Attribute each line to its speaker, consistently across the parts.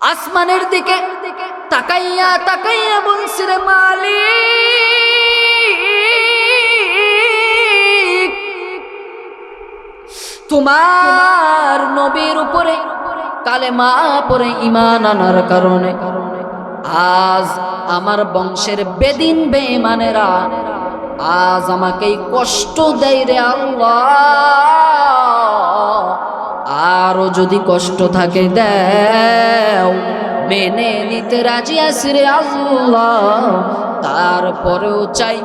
Speaker 1: আসমানের দিকে তাকাইয়া তাকাইয়া বলছে, রে মালিক, তোমার নবীর উপরে কালেমা পড়ে ঈমান আনার কারণে আজ আমার বংশের বেদিন বেঈমানেরা আজ আমাকে কষ্ট দেয় রে আল্লাহ। আরো যদি কষ্ট থাকে দাও, মেনে নিতে রাজি আছি রে আল্লাহ। তারপরেও চাই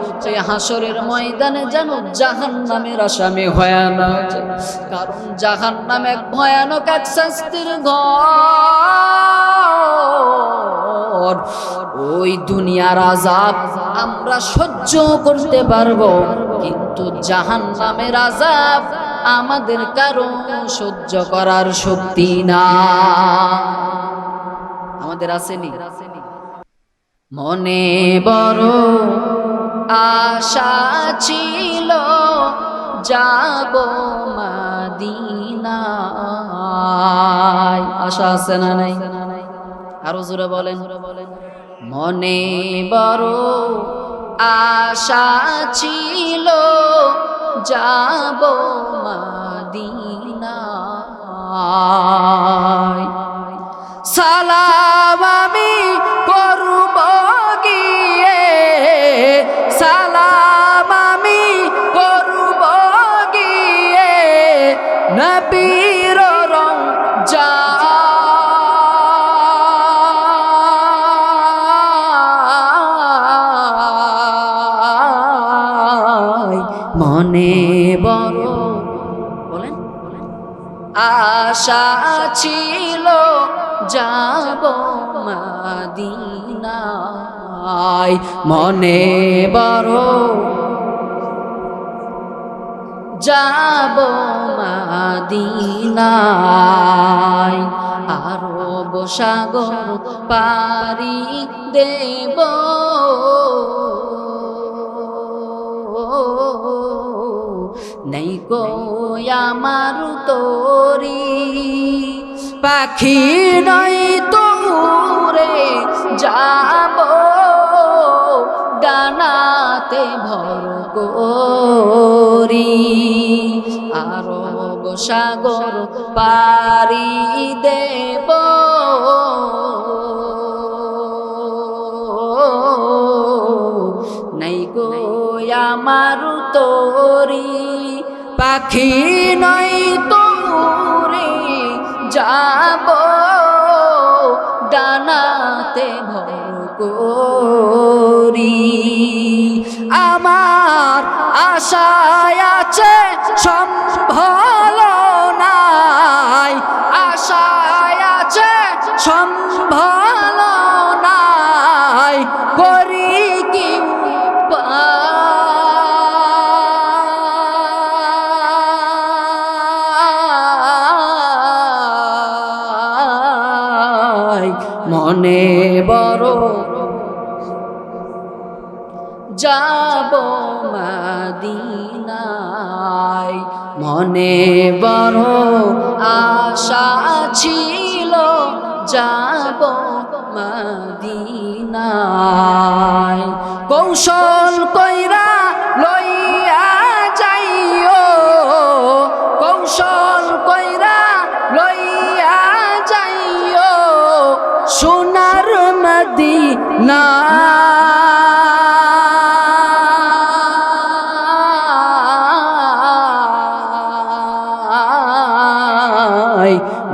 Speaker 1: হাসরের ময়দানে যেন জাহান্নামের আসামি হয় না, কারণ জাহান্নাম এক ভয়ানক এক শাস্তির ঘর। ওই দুনিয়ার আযাব আমরা সহ্য করতে পারবো, কিন্তু জাহান্নামের আযাব আমাদের কারো সহ্য করার শক্তি না। আমাদের আসেনি? মনে বড় আশা ছিল যাব মদিনায়। আশা আছে না নাই? আরো জোরে বলেন। মনে বড় আশা ছিল যাব মদিনায়। সালাম আমি করব গিয়ে, সালাম আমি করব গিয়ে নবীর রওজা। মনে বড় বলেন আশা ছিল যাব মদিনায়। মনে বড় যাব মদিনায়। আরব সাগর পারি দেব নাই কো আমার তোরি, পাখি নাই তো উড়ে যাব ডানাতে ভর করি। আরব সাগর পারি দেব নাই গো আমার তোরি, পাখি নাই তো উড়ে যাব ডানাতে ভর করি। আমার আশায় আছে সম্বল নাই, আশায় আছে সম্বল নাই, করি কি মনে বড় যাব মদিনায়। মনে বড় আশা ছিল যাব মদিনায়। কৌশল কইরা লইয়া যাইও, কৌশল কইরা লইয়া যাইও সোনার মদিনা।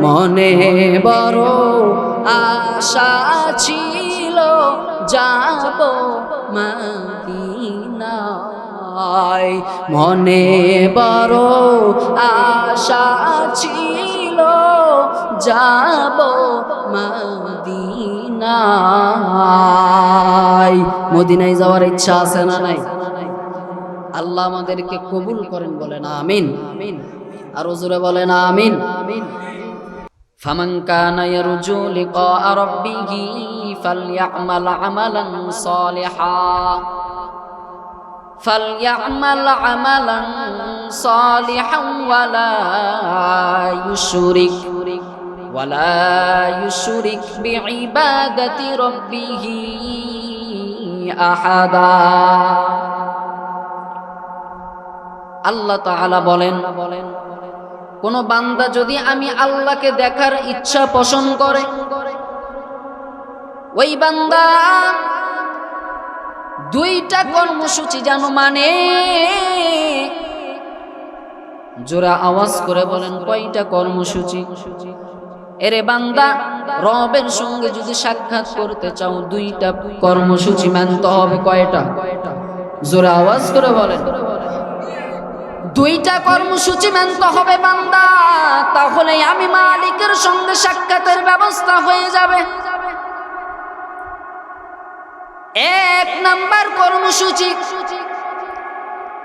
Speaker 1: মনে বড় আশা ছিল যাব মদিনায়। মনে বড় আশা ছিল যাব মদিনায়। মদিনায় যাওয়ার ইচ্ছা আছে না নাই? আল্লাহ আমাদেরকে কবুল করেন, বলেন আমিন। আরো জোরে বলেন আমিন। ফামান কানা ইয়ারজু লিকা রাব্বিহি ফালইআমাল আমালান সালিহা, ফালইআমাল আমালান সালিহান ওয়ালা ইউশরিক ওয়ালা ইউশরিক বিইবাদাতি রাব্বিহি আহাদা। আল্লাহ তাআলা বলেন, কোন বান্দা যদি আমি আল্লাহকে দেখার ইচ্ছা পোষণ করে, ওই বান্দা দুইটা কর্মসূচি যেন মানে। জোরা আওয়াজ করে বলেন, কয়টা কর্মসূচি? এরে বান্দা, রবের সঙ্গে যদি সাক্ষাৎ করতে চাও দুইটা কর্মসূচি মানতে হবে। কয়টা? জোরা আওয়াজ করে বলেন। দুইটা কর্মসূচি মানতে হবে বান্দা, তাহলে আমি মালিকের সঙ্গে সাক্ষাতের ব্যবস্থা হয়ে যাবে। এক নাম্বার কর্মসূচি,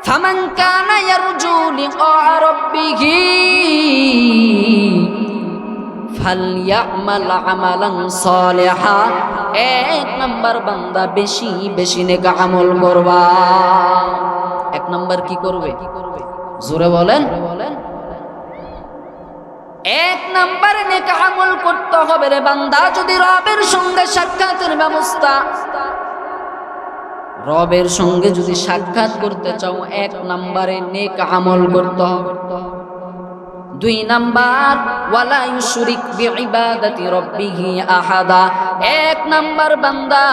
Speaker 1: ফামান কানা ইয়ারজু লিকা রাব্বিহি ফালইয়ামাল আমালান সালিহা। এক নাম্বার বান্দা বেশি বেশি নেক আমল করবা। এক নাম্বার কি করবে? জোরে বলেন। এক নাম্বারে নেক আমল করতে হবে রে বান্দা। যদি রবের সঙ্গে সাক্ষাতের ব্যবস্থা, রবের সঙ্গে যদি সাক্ষাৎ করতে চাও, এক নাম্বারে নেক আমল করতে হবে। দুই নাম্বার, ওয়ালা ইউশরিক বিইবাদাতি রাব্বিহি আহাদা। এক নাম্বার বান্দা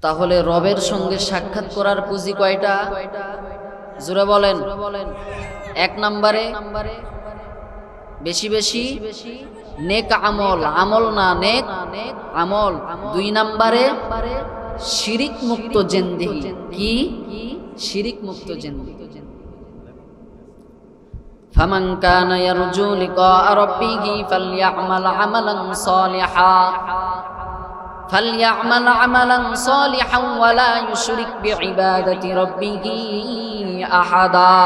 Speaker 1: তাহলে রবের সঙ্গে সাক্ষাৎ করার পুঁজি কয়টা? জোরে বলেন। এক নাম্বারে বেশি বেশি নেক আমল, আমল না নেক আমল। দুই নাম্বারে শিরিক মুক্ত জিন্দেগি। কি? শিরিক মুক্ত জিন্দেগি। ফামান কানা ইয়ারজু লিকা রাব্বিহি ফালইয়ামাল আমালান সালিহা فليعمل عملا صالحا ولا يشرك بعبادة ربه أحدا।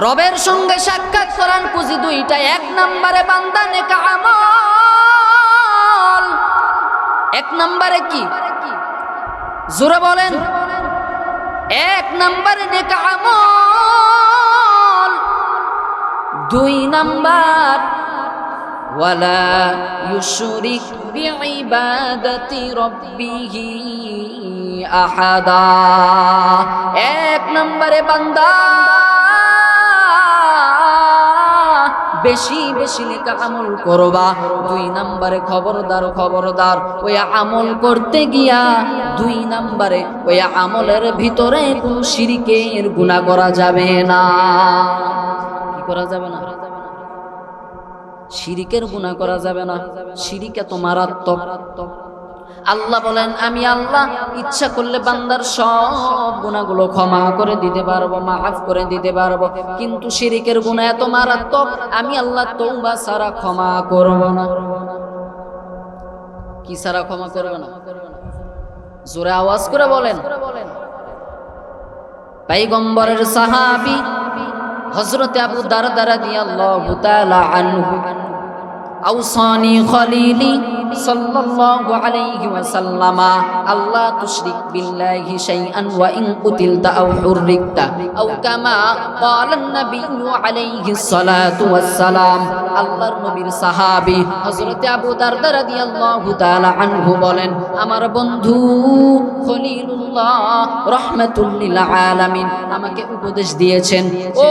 Speaker 1: রবের সঙ্গে সাক্ষাৎ করার পুঁজি দুইটা। এক নম্বরে বান্দা নেক আমল। এক নম্বরে কি? জোরে বলেন। এক নম্বরে নেক আমল। দুই নাম্বার, ওয়ালা ইউশরিক বিইবাদাতি রাব্বিহি আহাদা। এক নম্বরে বান্দা বেশি বেশি নেক আমল করবা। দুই নম্বরে খবরদার খবরদার, ওই আমল করতে গিয়া দুই নম্বরে ওই আমলের ভিতরে কোনো শিরকের গুনাহ করা যাবে না। কি করা যাবে না? শিরিকের গুনাহ করা যাবে না। শিরিক এত মারাত্মক। আল্লাহ বলেন, আমি আল্লাহ ইচ্ছা করলে বান্দার সব গুনাহগুলো ক্ষমা করে দিতে পারবো, মাফ করে দিতে পারবো, কিন্তু শিরিকের গুনাহ এত মারাত্মক, আমি আল্লাহ তওবা ছাড়া ক্ষমা করব না। কি ছাড়া ক্ষমা করবে না? জোরে আওয়াজ করে বলেন। পয়গম্বরের সাহাবী হযরত আবু দারদা রাদিয়াল্লাহু তাআলা আনহু আউসানি খলিলি সাল্লাল্লাহু আলাইহি ওয়াসাল্লাম আল্লাহ তুশরিক বিল্লাহি শাইআন ওয়া ইন কুতিলতা আও হুররিকতা আও কামা ক্বালান নাবিয়্যু আলাইহিস সালাতু ওয়াস সালাম। আল্লাহর নবীর সাহাবী হযরত আবু দারদা রাদিয়াল্লাহু তাআলা আনহু বলেন, আমার বন্ধু খলিলুল্লাহ রাহমাতুল লিল আলামিন আমাকে উপদেশ দিয়েছেন, ও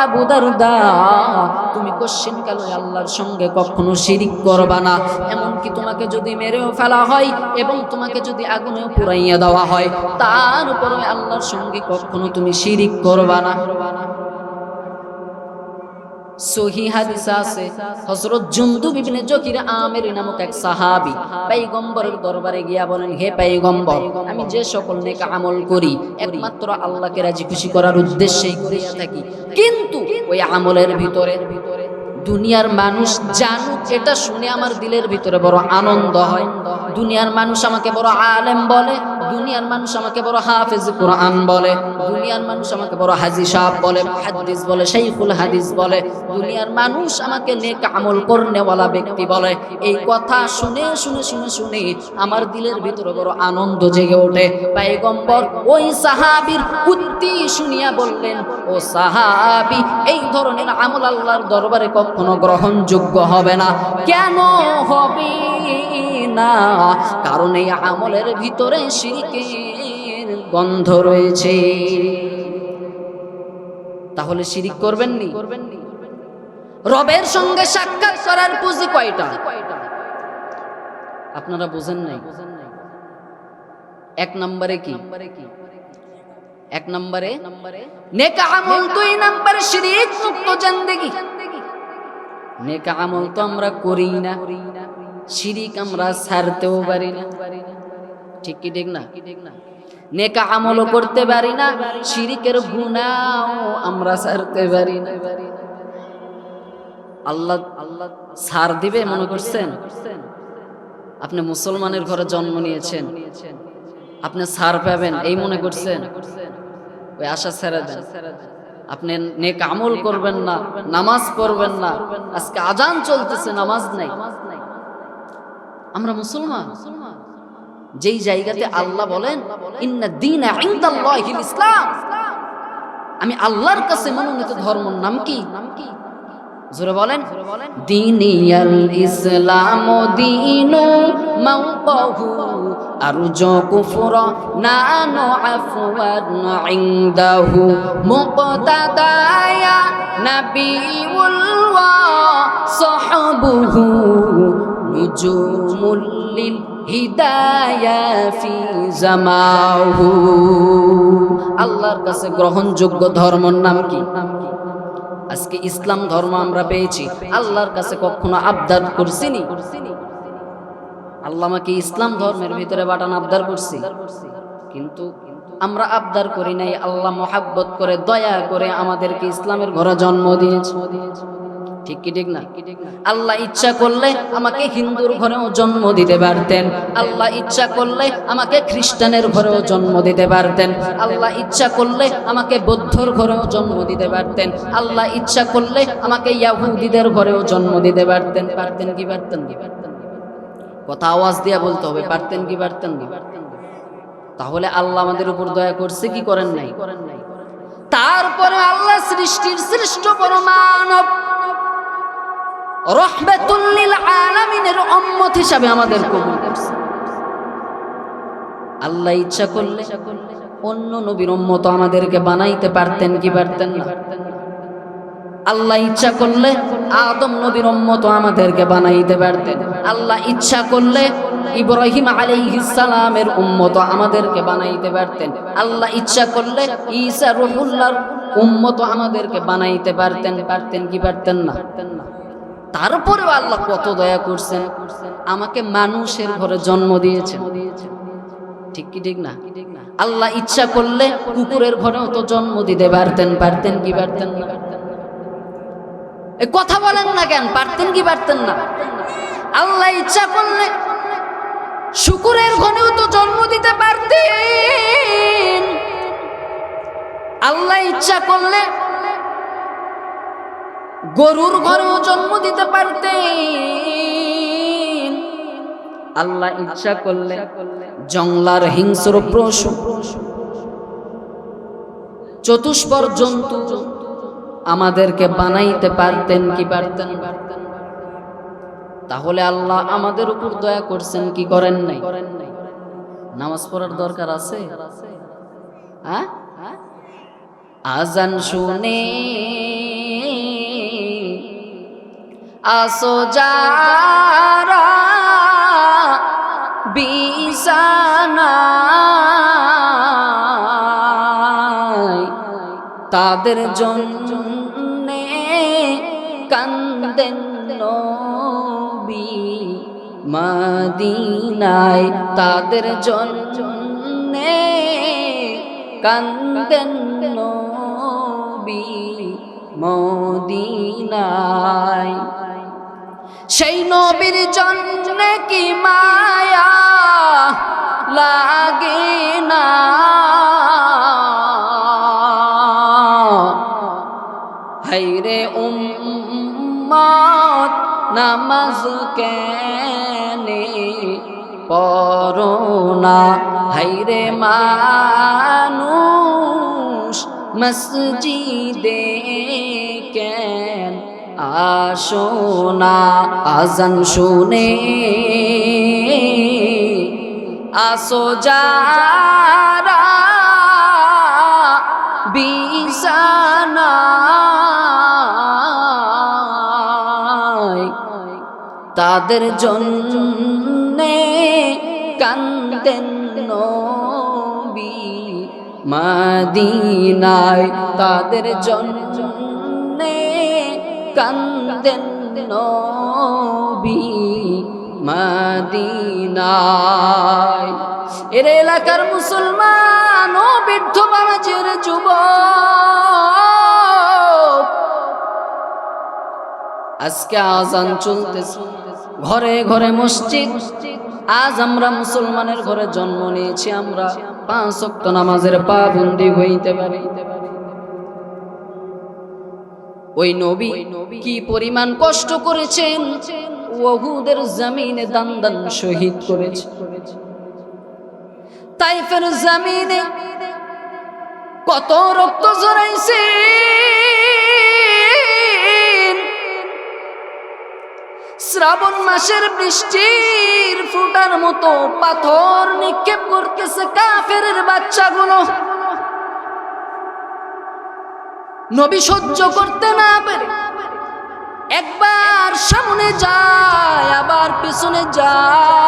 Speaker 1: আবু দারদা, তুমি কোশ্চেন কালে আল্লাহর সঙ্গে কখনো শিরিক করবা না। এমনকি তোমাকে যদি মেরেও ফেলা হয় এবং তোমাকে যদি আগুনেও পুড়াইয়া দেওয়া হয়, তারপরে আল্লাহর সঙ্গে কখনো তুমি শিরিক করবা না। সহিহ হাদিস আছে, হযরত জুনদুব ইবনে জকির আমির নামক এক সাহাবী পয়গম্বরের দরবারে গিয়া বলেন, হে পয়গম্বর, আমি যে সকল নেক আমল করি একমাত্র আল্লাহকে রাজি খুশি করার উদ্দেশ্যেই করিয়া থাকি, কিন্তু ওই আমলের ভিতরে দুনিয়ার মানুষ জানুক এটা শুনে আমার দিলের ভিতরে বড় আনন্দ হয়। দুনিয়ার মানুষ আমাকে বড় আলেম বলে, দুনিয়ার মানুষ আমাকে বড় হাফেজ কোরআন বলে, দুনিয়ার মানুষ আমাকে বড় হাজী সাহেব বলে, মুহাদ্দিস বলে, শাইখুল হাদিস বলে, দুনিয়ার মানুষ আমাকে নেক আমল করনেওয়ালা ব্যক্তি বলে। এই কথা শুনে শুনে শুনে শুনে আমার দিলের ভিতরে বড় আনন্দ জেগে ওঠে। পয়গম্বর ওই সাহাবীর উক্তি শুনিয়া বললেন, ও সাহাবী, এই ধরনের আমল আল্লাহর দরবারে কখনো গ্রহণযোগ্য হবে না। কেন হবে না? কারণ এই আমলের ভিতরে শিরকের গন্ধ রয়েছে। তাহলে শিরিক করবেন নি? রবের সঙ্গে সাক্ষাৎ করার পুঁজি কয়টা? আপনারা বুঝেন নাই? এক নম্বরে কি? এক নম্বরে নেক আমল, দুই নম্বরে শিরিক মুক্ত জিন্দেগি। নেক আমল তো আমরা করি না, শিরিক আমরা ছাড়তেও পারি না। ঠিক কি ঠিক না? নেক আমলও করতে পারি না, শিরিকের গুনাহও আমরা ছাড়তে পারি না। আল্লাহ ছাড় দিবে মনে করছেন? আপনি মুসলমানের ঘরে জন্ম নিয়েছেন, আপনি ছাড় পাবেন এই মনে করছেন? ওই আশা ছেড়ে দেন। আপনি নেক আমল করবেন না, নামাজ পড়বেন না, আজকে আজান চলতেছে নামাজ নাই। আমরা মুসলমান, যেই জায়গাতে আল্লাহ বলেন ইন্না দীনা ইনদাল্লাহিল ইসলাম, আমি আল্লাহর কাছে মনোনীত ধর্মের নাম কি? জোরে বলেন, দীনিয়াল ইসলাম দীনু মাওকাহু আরজু কুফরা নানু আফওয়ান ইনদাহু মুকতাদায়া নাবিউল ওয়া সাহাবুহু নুজুমুল লিল হিদায়া ফি জামাহু। আল্লাহর কাছে গ্রহণযোগ্য ধর্মের নাম কি? আজকে ইসলাম ধর্ম আমরা পেয়েছি, আল্লাহর কাছে কখনো আবদার করছিনি? আল্লাহ আমাকে ইসলাম ধর্মের ভিতরে পাঠান, আবদার করছি? কিন্তু আমরা আবদার করি নাই। আল্লাহ মহাব্বত করে দয়া করে আমাদেরকে ইসলামের ঘরে জন্ম দিয়েছে। ঠিক কি ঠিক না? আল্লাহ ইচ্ছা করলে আমাকে হিন্দুর ঘরেও জন্ম দিতে পারতেন, আল্লাহ ইচ্ছা করলে আমাকে খ্রিস্টানের ঘরেও জন্ম দিতে পারতেন, আল্লাহ ইচ্ছা করলে আমাকে বৌদ্ধর ঘরেও জন্ম দিতে পারতেন, আল্লাহ ইচ্ছা করলে আমাকে ইহুদিদের ঘরেও জন্ম দিতে পারতেন। পারতেন কি পারতেন কি? কথা আওয়াজ দিয়ে বলতে হবে, পারতেন কি পারতেন কি? তাহলে আল্লাহ আমাদের উপর দয়া করছে কি করেন নাই? তারপরে আল্লাহ সৃষ্টির শ্রেষ্ঠ বড় মানব রাহমাতুল লিল আলামিনের উম্মত হিসাবে আমাদের কবুল করছে। আল্লাহ ইচ্ছা করলে অন্য নবীর উম্মত আমাদেরকে বানাইতে পারতেন কি পারতেন না? আল্লাহ ইচ্ছা করলে আদম নবীর উম্মত আমাদেরকে বানাইতে পারতেন, আল্লাহ ইচ্ছা করলে ইব্রাহিম আলাইহিস সালামের উম্মত আমাদেরকে বানাইতে পারতেন, আল্লাহ ইচ্ছা করলে ঈসা রূহুল্লাহর উম্মত আমাদেরকে বানাইতে পারতেন। পারতেন কি পারতেন না? তারপরেও আল্লাহ কত দয়া করছেন, আমাকে মানুষের ঘরে জন্ম দিয়েছেন। ঠিক কি ঠিক না? আল্লাহ ইচ্ছা করলে কুকুরের ঘরেও তো জন্ম দিতে পারতেন। পারতেন কি পারতেন না? এই কথা বলেন না কেন? পারতেন কি পারতেন না? আল্লাহ ইচ্ছা করলে শুকুরের ঘরেও তো জন্ম দিতে পারতেন। আল্লাহ ইচ্ছা করলে গরুর ঘরেও জন্ম দিতে পারতেন। আল্লাহ ইচ্ছা করলে জংলার হিংস্র পশু, চতুষ্পদ জন্তু আমাদেরকে বানাইতে পারতেন কি পারতেন? তাহলে আল্লাহ আমাদের উপর দয়া করছেন কি করেন নাই? নামাজ পড়ার দরকার আছে? হ্যাঁ, আজান শুনে আসো যারা বিছানায়, তাদের জন্যে কান্দেন নবী মদিনায়, তাদের জন্যে কান্দেন নবী মদিনায়। সেই নবীর জন্যে কি মায়া লাগে না? হায়রে উম্মত নামাজ কেনে পড়ো না? হায়রে মানুষ মসজিদে কেন আসো না? আজান শুনে আসো যারা বিছানায়, তাদের জন্যে কান্দেন নবী মদিনায়, তাদের জন্যে কান্দেন নবী মদিনায়। এর এলাকার মুসলমান ও বৃদ্ধ বাবাজির যুবক, আজকে আজান চলতেছে, ঘরে ঘরে মসজিদ। আজ আমরা মুসলমানের ঘরে জন্ম নিয়েছি, আমরা 5 ওয়াক্ত নামাজের পাবন্দি হইতে পারি। ওই নবী কি পরিমাণ কষ্ট করেছেন, উহুদের জমিনে দান দান শহীদ করেছে। তাইফের জমিনে কত রক্ত ঝরাইছে, শ্রাবণ মাসের বৃষ্টির ফুটার মতো পাথর নিক্ষেপ করতেছে কাফেরের বাচ্চাগুলো। নবী সহ্য করতে না পারে একবার সামনে যায়, আবার পিছনে যায়।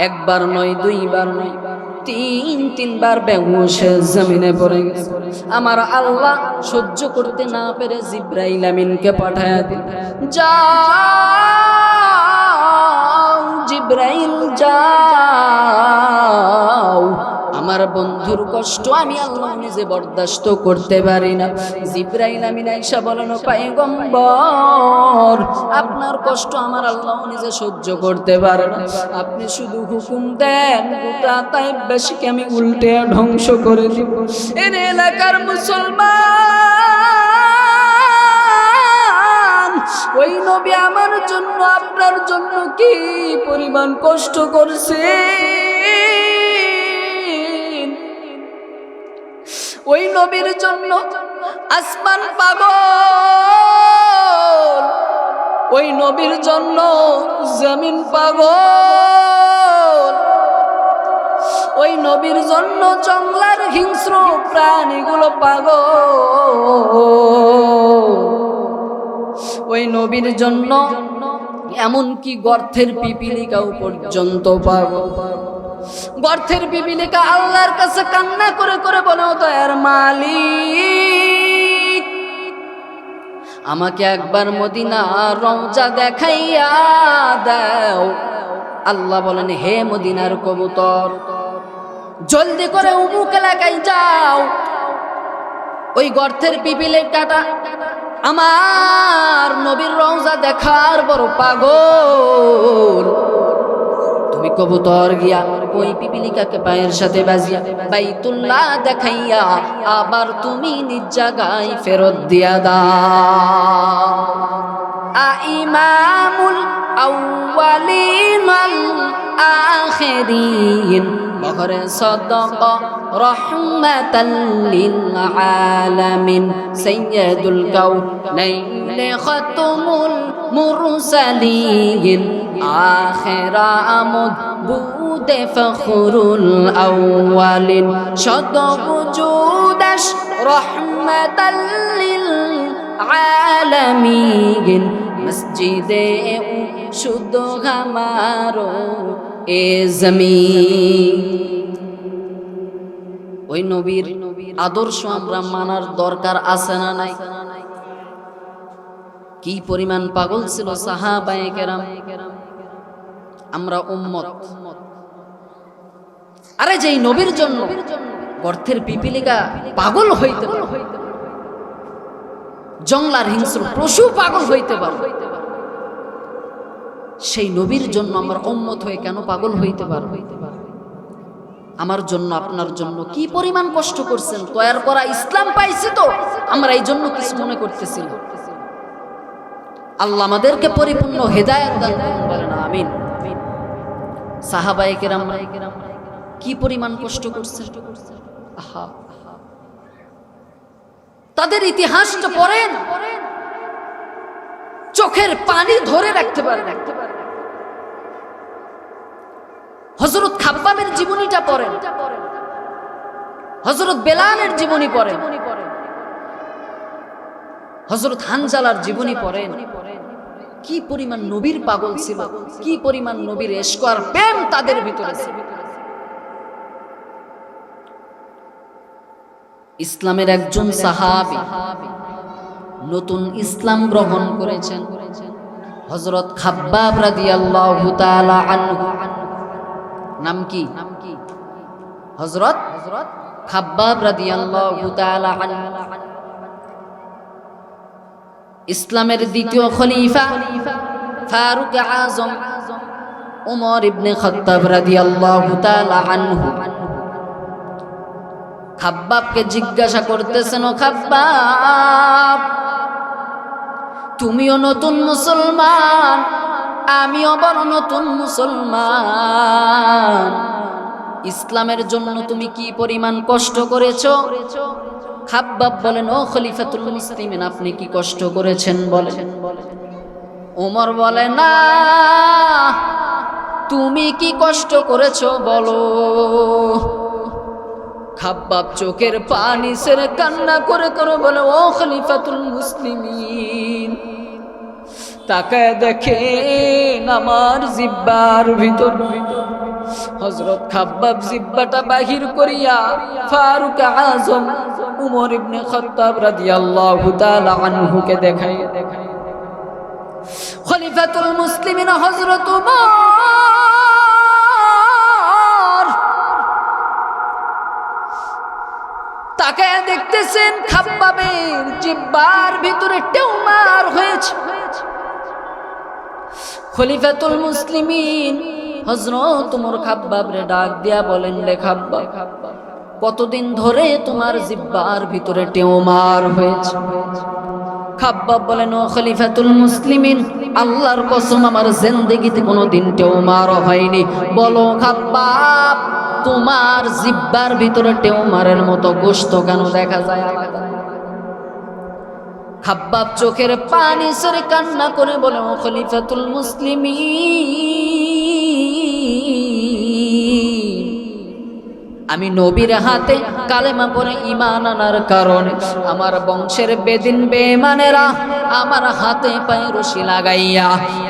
Speaker 1: একবার নয়, দুইবার নয়, 3-3বার বেহুশ জমিনে পড়ে গেছে। আমার আল্লাহ সহ্য করতে না পেরে জিব্রাইল আমিনকে পাঠায় দিল, যাও জিব্রাইল যাও, আমার বন্ধুর কষ্ট আমি আল্লাহ নিজে বরদাস্ত করতে পারি না। জিব্রাইল আমিন আয়েশা বলেন, পয়গম্বর আপনার কষ্ট আমার আল্লাহ নিজে সহ্য করতে পারে না, আপনি শুধু হুকুম দেন গোটা তাইফবাসীকে আমি উল্টে ধ্বংস করে দিব। এর এলাকার মুসলমান, ওই নবী আমার জন্য আপনার জন্য কি পরিমাণ কষ্ট করছে। ওই নবীর জন্য আসমান পাগল, ওই নবীর জন্য জমিন পাগল, ওই নবীর জন্য জঙ্গলার হিংস্র প্রাণীগুলো পাগল। ওই নবীর জন্য এমনকি গর্তের পিপিলিকাও পর্যন্ত পাগল। গর্তের পিপিলিকা আল্লাহর কাছে কান্না করে করে বলে, ও দয়ার মালিক, আমাকে একবার মদিনা রওজা দেখাইয়া দাও। আল্লাহ বলেন, হে মদিনার কবুতর, জলদি করে অমুক এলাকায় যাও। ওই গর্তের পিপিলিকাটা আমার নবীর রওজা দেখার বড় পাগল। তুমি কবুতর গিয়া ওই পিপিলিকাকে পায়ের সাথে বাজিয়া বাইতুল্লাহ দেখাইয়া আবার তুমি নিজ জায়গায় ফেরত দিয়া দাও। ইমামুল আউয়ালিন ওয়াল আখিরিন বহরে সদক রহমাতাল লিল আলামিন সাইয়্যিদুল কাউনাইন খাতামুল মুরসালিন আখিরা আমুদ ফখরুল আউয়ালিন সদক জুদাশ রহমাতাল লিল আলামিন মসজিদে শুদ্ধ হামারো এ জমিন। ওই নবীর আদর্শ আমরা মানার দরকার আছে না নাই? কি পরিমাণ পাগল ছিল সাহাবায়ে কেরাম, আমরা উম্মত। আরে যেই নবীর জন্য গর্তের পিপিলিকা পাগল হইতে পারে, জংলার হিংস্র পশু পাগল হইতে পারে, সেই নবীর জন্য আমরা উম্মত হয়ে কেন পাগল হইতে পারব? আমার জন্য আপনার জন্য কি পরিমাণ কষ্ট করছেন, তৈয়ার করা ইসলাম পাইছি তো আমরা এই জন্য কিছু মনে করতেছি না। আল্লাহ আমাদেরকে পরিপূর্ণ হেদায়েত দান করুন, বলেন আমিন। সাহাবায়ে কেরাম কি পরিমাণ কষ্ট করছেন, আহা, তাদের ইতিহাসটা পড়েন, চোখের পানি ধরে রাখতে পারেন। হযরত খাব্বাবের জীবনীটা পড়েন, হযরত বেলালের জীবনী পড়েন, হযরত হানজালার জীবনী পড়েন। কি পরিমাণ নবীর পাগল ছিল, কি পরিমাণ নবীর ইশক আর প্রেম তাদের ভিতরে ছিল। ইসলামের একজন সাহাবী নতুন ইসলাম গ্রহণ করেছেন, হযরত খাব্বাব রাদিয়াল্লাহু তাআলা আনহু। নাম কি? হযরত খাব্বাব রাদিয়াল্লাহু তাআলা আনহু ইসলামের দ্বিতীয় খলিফা ফারুক আযম ওমর ইবনে খাত্তাব রাদিয়াল্লাহু তাআলা আনহু খাব্বাবকে জিজ্ঞাসা করতেছেন, ও খাব্বাব, তুমিও নতুন মুসলমান, আমিও বড় নতুন মুসলমান, ইসলামের জন্য তুমি কি পরিমাণ কষ্ট করেছো? খাব্বাব বলেন, ও খলিফাতুল মুসলিমিন, আপনি কি কষ্ট করেছেন বলেন? ওমর বলে, না, তুমি কি কষ্ট করেছো বলো। খাব্বাব চোখের পানি ছেড়ে কান্না করে করে বলে, ও খলিফাতুল মুসলিমিন, তাকায় দেখেন আমার জিহ্বার ভিতর। হযরত খাব্বাব জিহ্বাটা বাহির করিয়া ফারুক আযম উমর ইবনে খাত্তাব রাদিয়াল্লাহু তাআলা আনহুকে দেখায়। খলিফাতুল মুসলিমিন হযরত উমর তাকায় দেখতেছেন খাব্বাবের জিহ্বার ভিতরে টিউমার হয়েছে। খলিফাতুল মুসলিমিন হযরত উমর খাব্বাবরে ডাক দিয়া বলেন, রে খাব্বাব, কতদিন ধরে তোমার জিহ্বার ভিতরে টিউমার হয়েছে? খাব্বাব বলেন, ও খলিফাতুল মুসলিমিন, আল্লাহর কসম আমার জিন্দেগিতে কোনোদিন টিউমার হয়নি। বলো খাব্বাব, তোমার জিহ্বার ভিতরে টিউমারের মতো গোশত কেন দেখা যায়? খাব্বাব চোখের পানি ছেড়ে কান্না করে বলে, ও খলিফাতুল মুসলিমিন, আমি নবীর হাতে কালেমা পড়ে ঈমান আনার কারণে আমার বংশের বেদিন বেঈমানেরা আমার হাতে পায়ে রশি লাগাইয়া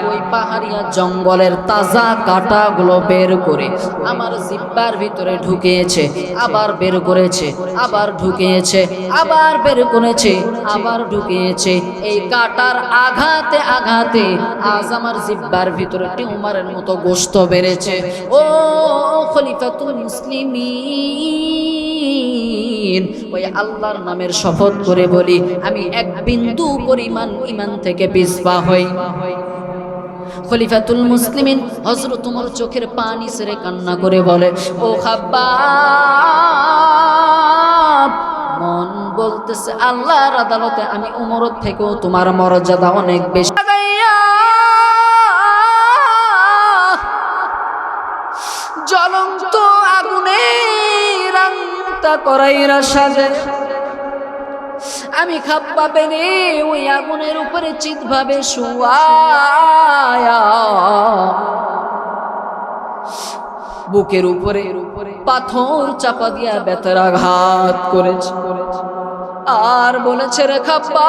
Speaker 1: ওই পাহাড়িয়া জঙ্গলের তাজা কাঁটাগুলো বের করে আমার জিহ্বার ভিতরে ঢুকিয়েছে, আবার বের করেছে, আবার ঢুকিয়েছে, আবার বের করেছে, আবার ঢুকিয়েছে। এই কাঁটার আঘাতে আঘাতে আজ আমার জিহ্বার ভিতরে টিউমারের মতো গোশত বেড়েছে। ও খলিফাতুল মুসলিমিন, আলামিন, ওই আল্লাহর নামের শপথ করে বলি আমি এক বিন্দু পরিমাণ ঈমান থেকে পিছপা হই। খলিফাতুল মুসলিমিন হযরত ওমর চোখের পানি ছেড়ে কান্না করে বলে, ও খাব্বাব, মন বলতেছে আল্লাহর আদালতে আমি ওমরের থেকেও তোমার মর্যাদা অনেক বেশি। জ্বলন্ত আগুনে রান্তা করাইরা সাজে, আমি খাব্বাবে রে ওই আগুনের উপরে চিতভাবে শুয়ায়া বুকের উপরে পাথর চাপা দিয়া বেতের আঘাত করেছে, আর বলেছে রে খাব্বাব,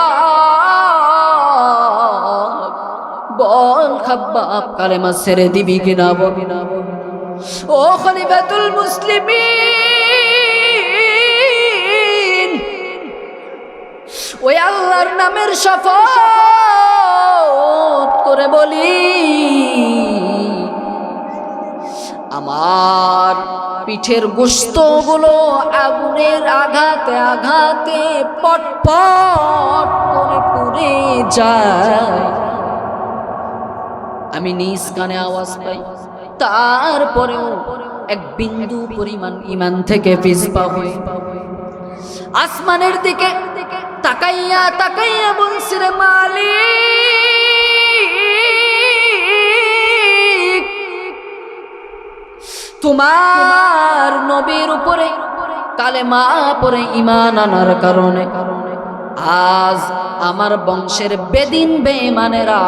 Speaker 1: বল খাব্বাব কালেমা ছেড়ে দিবি কিনা বল। ও খলিফাতুল মুসলিমিন, ওই আল্লাহর নামের শপথ করে বলি আমার পিঠের গোশতগুলো আগুনের আঘাতে আঘাতে পটপট করে পুড়ে যায়, আমি নিজ কানে আওয়াজ পাই, তারপরেও এক বিন্দু পরিমাণ ঈমান থেকে পিছপা হই। আসমানের দিকে তাকাইয়া তাকাইয়া বলছি রে মালিক, তোমার নবীর উপরে কালেমা পড়ে ঈমান আনার কারণে আজ আমার বংশের বেদিন বেঈমানেরা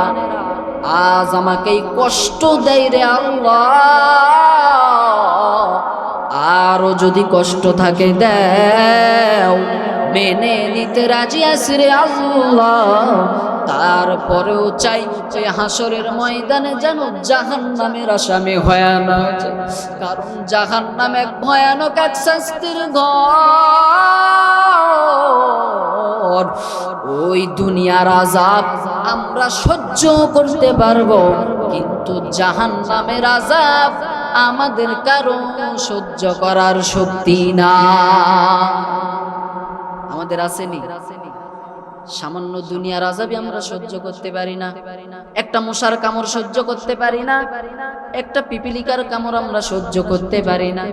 Speaker 1: আজ আমাকে কষ্ট দেয় রে আল্লাহ, আরো যদি কষ্ট থাকে দাও, মেনে নিতে রাজি আছি রে আল্লাহ। তারপরেও চাই যে হাসরের ময়দানে যেন জাহান্নামের আসামি হয় না, কারণ জাহান্নাম এক ভয়ানক এক শাস্তির ঘর। ওই দুনিয়ার আযাব আমরা সহ্য করতে পারবো, কিন্তু জাহান্নামের আযাব আমাদের কারো সহ্য করার শক্তি না। আমাদের আসেনি? সামান্য দুনিয়ার আযাবই আমরা সহ্য করতে পারি না, একটা মশার কামড় সহ্য করতে পারি না, একটা পিপিলিকার কামড় আমরা সহ্য করতে পারি না।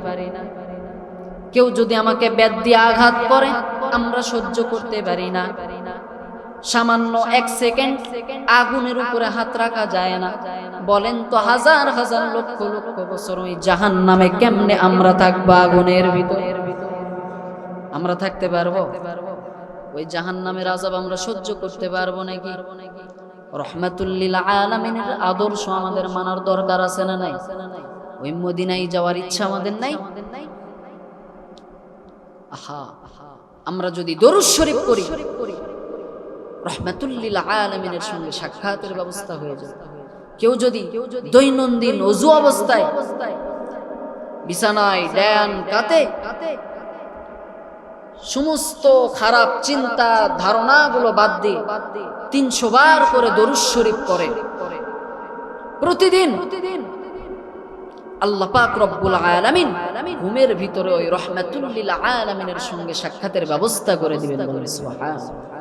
Speaker 1: কেউ যদি আমাকে বেত দিয়ে আঘাত করে আমরা সহ্য করতে পারি না, সামান্য এক সেকেন্ড আগুনের উপরে হাত রাখা যায় না। বলেন তো হাজার হাজার লক্ষ লক্ষ বছর ওই জাহান্নামে কেমনে আমরা থাকবো? আগুনের ভিতরে আমরা থাকতে পারবো? ওই জাহান্নামের আযাব আমরা সহ্য করতে পারবো নাকি? রহমাতুল লিল আলামিনের আদর্শ আমাদের মানার দরকার আছে না নাই? ওই মদিনায় যাওয়ার ইচ্ছা আমাদের নাই? আহা, আমরা যদি দরুদ শরীফ করি রহমাতুল লিল আলামিনের সঙ্গে সাক্ষাতের ব্যবস্থা হয়ে যায়। কেউ যদি দৈনন্দিন ওযু অবস্থায় বিছানায় ডান কাতে সমস্ত খারাপ চিন্তা ধারণাগুলো বাদ দিয়ে 300 বার করে দরুদ শরীফ করে প্রতিদিন, আল্লাহ পাক রব্বুল আলামিন ঘুমের ভিতরে ওই রহমাতুল লিল আলামিনের সঙ্গে সাক্ষাতের ব্যবস্থা করে দিবেন। সুবহানাল্লাহ।